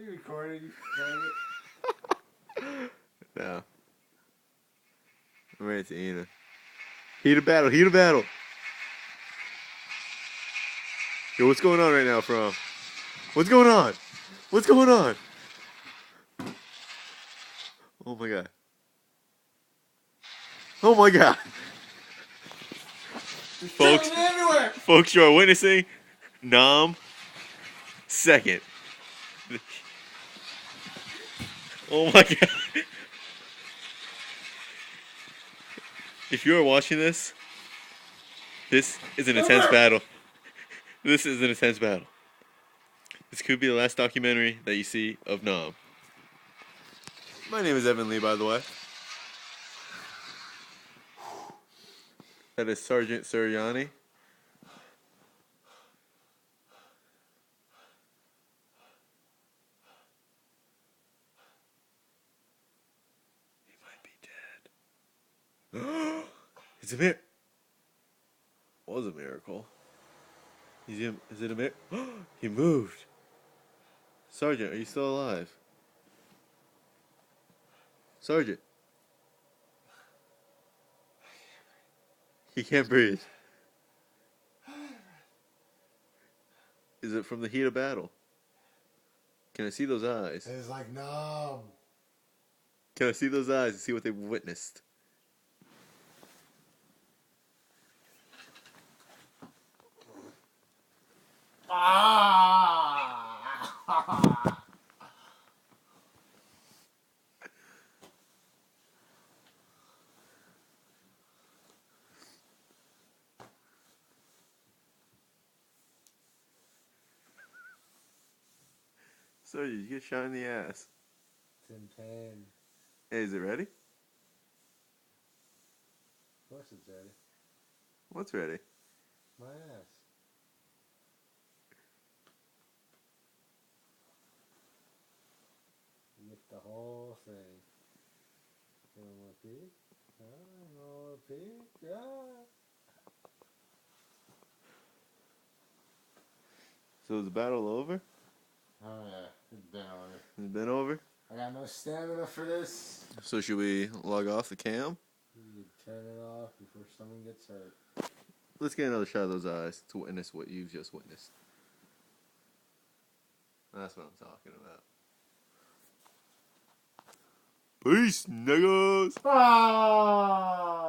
You recording? No. I'm ready to Ina. Heat of battle, heat of battle. Yo, what's going on right now, From? What's going on? What's going on? Oh my god. Oh my god. Folks, you are witnessing Nam second. Oh my god. If you are watching this, this is an intense battle. This is an intense battle. This could be the last documentary that you see of Nam. My name is Evan Lee, by the way. That is Sergeant Suriani. He might be dead. It's a miracle. Was a miracle. Is it a miracle? He moved. Sergeant, are you still alive? Sergeant. He can't breathe. Is it from the heat of battle? Can I see those eyes? It's like, no. Can I see those eyes and see what they've witnessed? Ah! Sergeant, you get shot in the ass. It's in pain. Hey, is it ready? Of course it's ready. What's ready? My ass. You get the whole thing. You want more pee? More pee? Yeah. So is the battle over? Oh yeah, it's been over. It's been over? I got no stamina for this. So should we log off the cam? You turn it off before someone gets hurt. Let's get another shot of those eyes to witness what you've just witnessed. That's what I'm talking about. Peace, niggas! Ah!